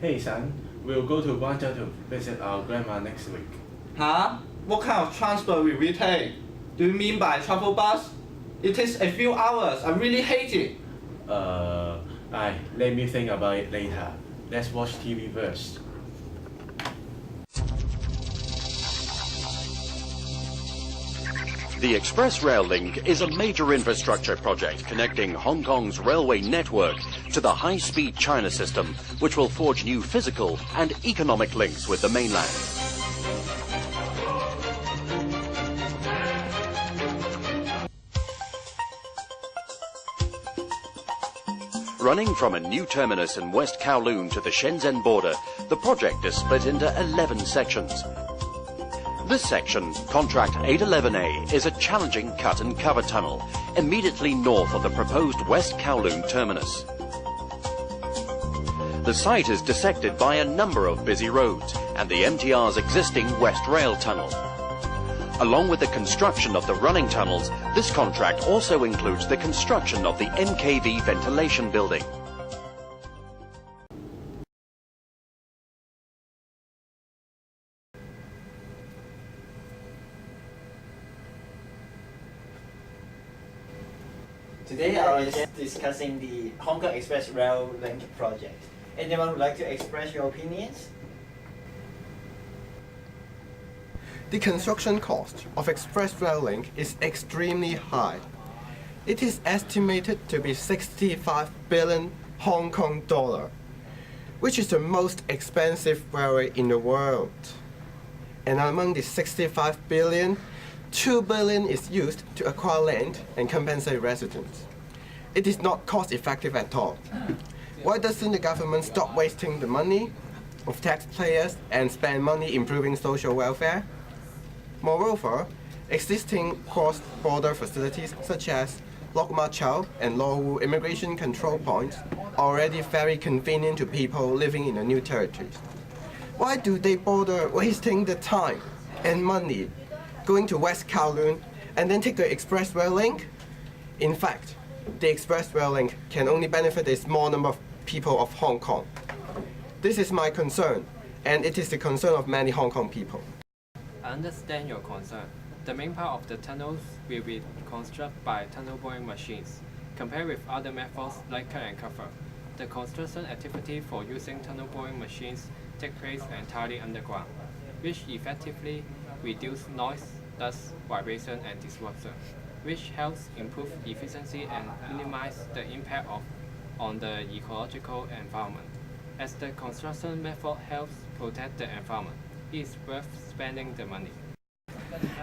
Hey son, we'll go to Guangzhou to visit our grandma next week. Huh? What kind of transport will we take? Do you mean by travel bus? It takes a few hours. I really hate it. Let me think about it later. Let's watch TV first. The Express Rail Link is a major infrastructure project connecting Hong Kong's railway network to the high-speed China system, which will forge new physical and economic links with the mainland. Running from a new terminus in West Kowloon to the Shenzhen border, the project is split into 11 sections. This section, Contract 811A, is a challenging cut-and-cover tunnel immediately north of the proposed West Kowloon terminus. The site is dissected by a number of busy roads and the MTR's existing West Rail Tunnel. Along with the construction of the running tunnels, this contract also includes the construction of the NKV ventilation building. Today I was just discussing the Hong Kong Express Rail Link project. Anyone would like to express your opinions? The construction cost of Express Rail Link is extremely high. It is estimated to be 65 billion Hong Kong dollar, which is the most expensive railway in the world. And among the 65 billion, 2 billion is used to acquire land and compensate residents. It is not cost-effective at all. Why doesn't the government stop wasting the money of taxpayers and spend money improving social welfare? Moreover, existing cross-border facilities such as Lok Ma Chau and Lo Wu immigration control points are already very convenient to people living in the new territories. Why do they bother wasting the time and money going to West Kowloon and then take the Express Rail Link? In fact, the Express Rail Link can only benefit a small number of people of Hong Kong. This is my concern, and it is the concern of many Hong Kong people. I understand your concern. The main part of the tunnels will be constructed by tunnel boring machines. Compared with other methods like cut and cover, the construction activity for using tunnel boring machines take place entirely underground, which effectively reduce noise, dust, vibration, and disruption, which helps improve efficiency and minimize the impact on the ecological environment. As the construction method helps protect the environment, it is worth spending the money.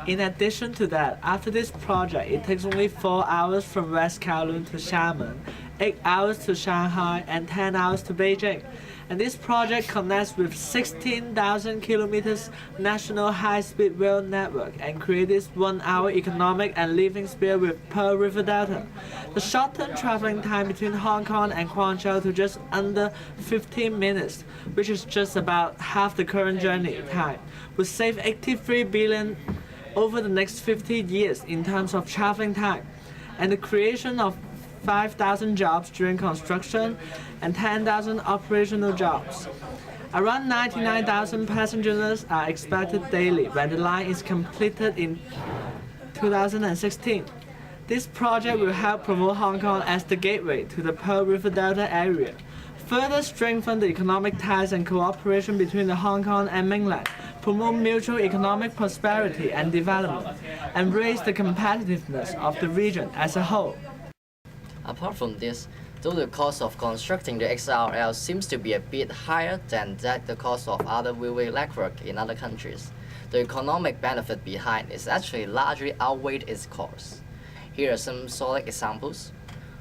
In addition to that, after this project, it takes only 4 hours from West Kowloon to Xiamen, 8 hours to Shanghai, and 10 hours to Beijing. And this project connects with 16,000 kilometers national high-speed rail network and creates 1 hour economic and living speed with Pearl River Delta. The shortened traveling time between Hong Kong and GuangZhou to just under 15 minutes, which is just about half the current journey time, would save 83 billion over the next 50 years in terms of traveling time, and the creation of 5,000 jobs during construction and 10,000 operational jobs. Around 99,000 passengers are expected daily when the line is completed in 2016. This project will help promote Hong Kong as the gateway to the Pearl River Delta area, further strengthen the economic ties and cooperation between the Hong Kong and mainland, promote mutual economic prosperity and development, and raise the competitiveness of the region as a whole. Apart from this, though the cost of constructing the XRL seems to be a bit higher than the cost of other railway network in other countries, the economic benefit behind is actually largely outweighed its cost. Here are some solid examples.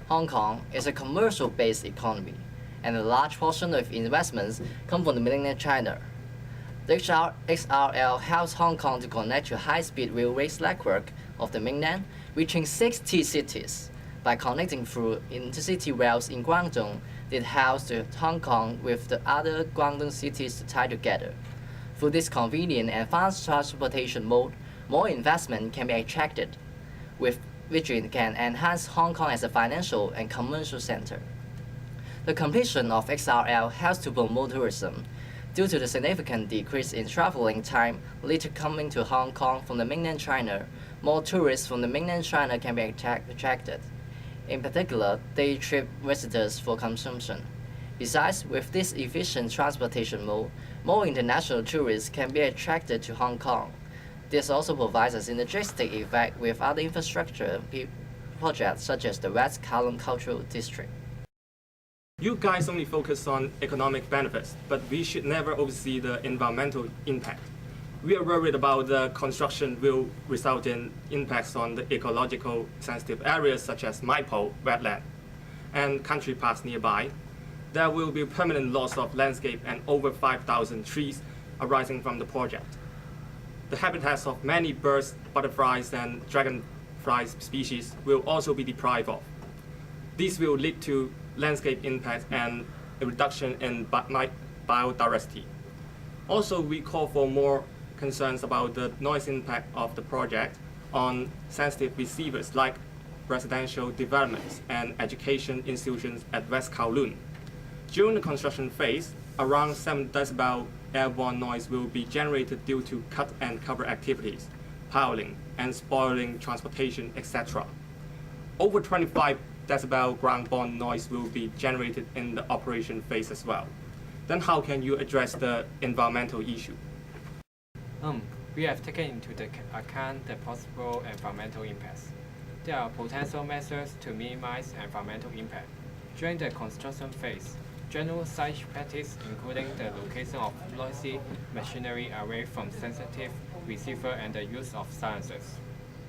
Hong Kong is a commercial-based economy, and a large portion of investments come from the mainland China. The XRL helps Hong Kong to connect to high-speed railways network of the mainland, reaching 60 cities. By connecting through intercity rails in Guangzhou, it helps Hong Kong with the other Guangdong cities to tie together. Through this convenient and fast transportation mode, more investment can be attracted, which it can enhance Hong Kong as a financial and commercial center. The completion of XRL helps to promote tourism. Due to the significant decrease in traveling time later coming to Hong Kong from the mainland China, more tourists from the mainland China can be attracted. In particular, day trip visitors for consumption. Besides, with this efficient transportation mode, more international tourists can be attracted to Hong Kong. This also provides a synergistic effect with other infrastructure projects such as the West Kowloon Cultural District. You guys only focus on economic benefits, but we should never oversee the environmental impact. We are worried about the construction will result in impacts on the ecological sensitive areas such as Maipo wetland and country parks nearby. There will be permanent loss of landscape and over 5,000 trees arising from the project. The habitats of many birds, butterflies, and dragonfly species will also be deprived of. This will lead to landscape impact and a reduction in biodiversity. Also, we call for more concerns about the noise impact of the project on sensitive receivers like residential developments and education institutions at West Kowloon. During the construction phase, around 7 decibel airborne noise will be generated due to cut and cover activities, piling and spoiling transportation, etc. Over 25 decibel ground-borne noise will be generated in the operation phase as well. Then how can you address the environmental issue? We have taken into account the possible environmental impacts. There are potential measures to minimize environmental impact. During the construction phase, general site practice including the location of noisy machinery away from sensitive receiver and the use of silencers,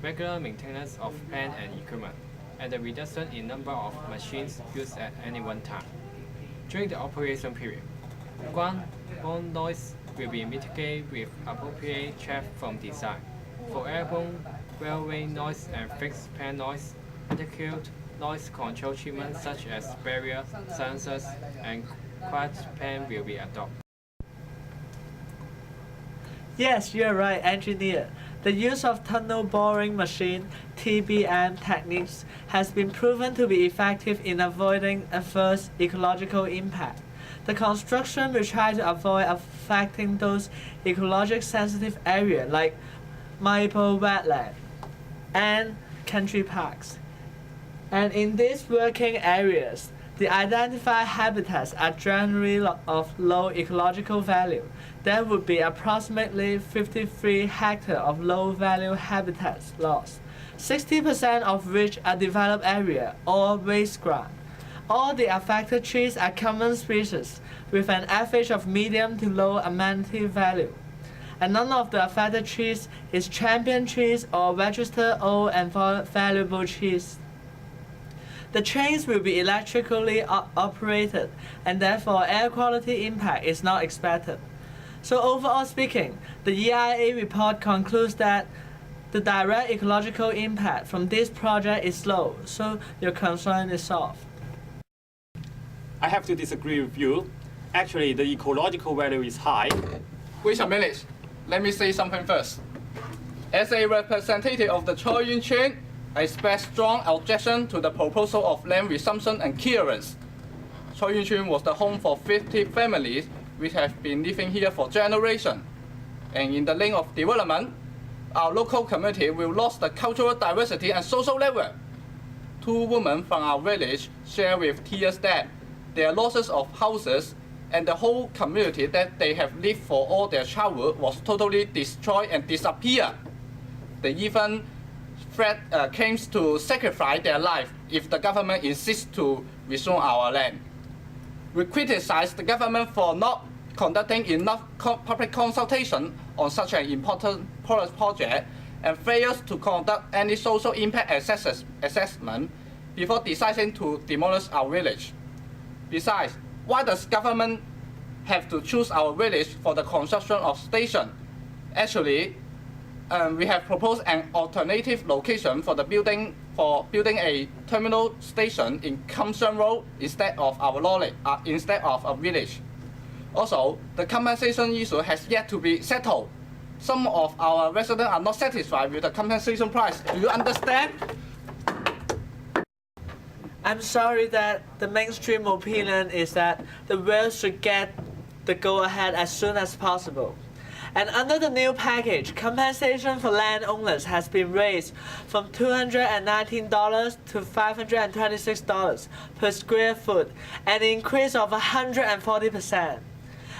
regular maintenance of plant and equipment, and the reduction in number of machines used at any one time. During the operation period, ground-borne noise will be mitigated with appropriate check from design. For airborne railway noise and fixed pan noise, adequate noise control treatment such as barrier, silencers, and quiet pan will be adopted. Yes, you're right, engineer. The use of tunnel boring machine (TBM) techniques has been proven to be effective in avoiding adverse ecological impact. The construction will try to avoid affecting those ecologically sensitive areas like Maipo wetland and country parks. And in these working areas, the identified habitats are generally of low ecological value. There would be approximately 53 hectares of low-value habitats lost, 60% of which are developed area or waste ground. All the affected trees are common species with an average of medium to low amenity value. And none of the affected trees is champion trees or registered old and valuable trees. The trains will be electrically operated, and therefore air quality impact is not expected. So overall speaking, the EIA report concludes that the direct ecological impact from this project is low, so your concern is solved. I have to disagree with you. Actually, the ecological value is high. Wait a minute. Let me say something first. As a representative of the Choi Yun-Chin, I express strong objection to the proposal of land resumption and clearance. Choi Yun-Chin was the home for 50 families which have been living here for generations. And in the lane of development, our local community will lose the cultural diversity and social level. 2 women from our village share with tears that their losses of houses and the whole community that they have lived for all their childhood was totally destroyed and disappeared. They even claims to sacrifice their life if the government insists to resume our land. We criticize the government for not conducting enough public consultation on such an important project and fails to conduct any social impact assessment before deciding to demolish our village. Besides, why does government have to choose our village for the construction of station? Actually, we have proposed an alternative location for building a terminal station in Kam Shan Road instead of a village. Also, the compensation issue has yet to be settled. Some of our residents are not satisfied with the compensation price. Do you understand? I'm sorry that the mainstream opinion is that the world should get the go-ahead as soon as possible. And under the new package, compensation for landowners has been raised from $219 to $526 per square foot, an increase of 140%.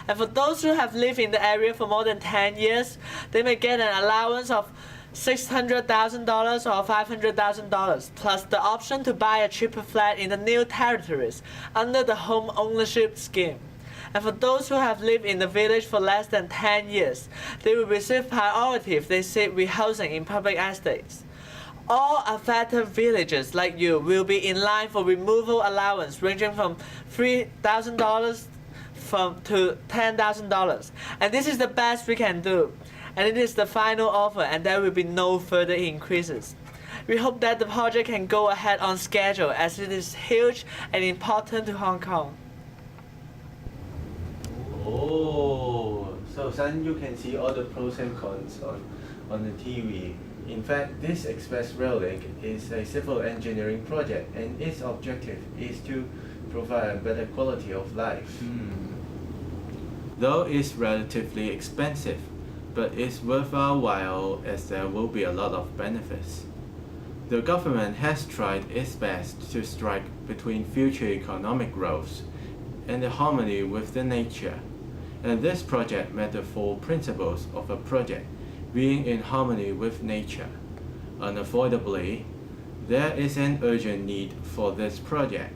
And for those who have lived in the area for more than 10 years, they may get an allowance of $600,000 or $500,000, plus the option to buy a cheaper flat in the new territories under the home ownership scheme. And for those who have lived in the village for less than 10 years, they will receive priority if they seek rehousing in public estates. All affected villages like you will be in line for removal allowance ranging from $3,000 to $10,000. And this is the best we can do. And it is the final offer, and there will be no further increases. We hope that the project can go ahead on schedule, as it is huge and important to Hong Kong. Oh, so son, you can see all the pros and cons on the TV. In fact, this express rail link is a civil engineering project, and its objective is to provide a better quality of life. Though it's relatively expensive, but it's worth our while as there will be a lot of benefits. The government has tried its best to strike between future economic growth and the harmony with the nature, and this project met the four principles of a project being in harmony with nature. Unavoidably, there is an urgent need for this project,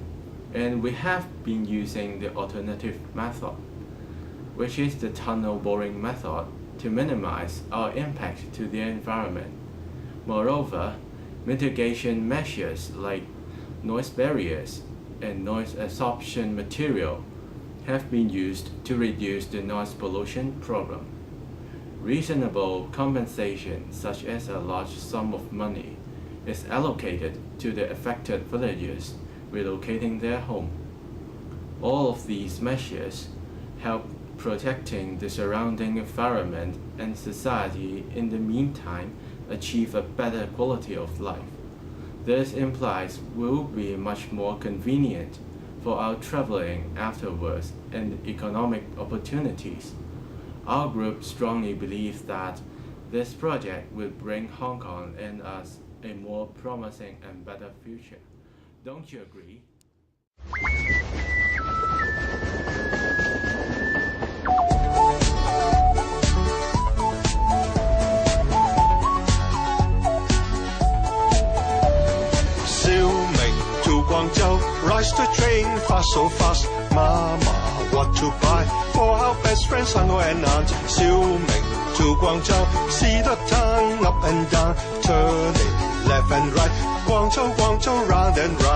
and we have been using the alternative method, which is the tunnel boring method, to minimize our impact to the environment. Moreover, mitigation measures like noise barriers and noise absorption material have been used to reduce the noise pollution problem. Reasonable compensation, such as a large sum of money, is allocated to the affected villagers relocating their home. All of these measures help protecting the surrounding environment and society, in the meantime achieve a better quality of life. This implies will be much more convenient for our traveling afterwards and economic opportunities. Our group strongly believes that this project will bring Hong Kong and us a more promising and better future. Don't you agree? GuangZhou, rise the train fast, so fast. Mama, what to buy for our best friends Hango and Aunt? Xiuming to GuangZhou, see the town up and down, turning left and right. GuangZhou, GuangZhou, round and round.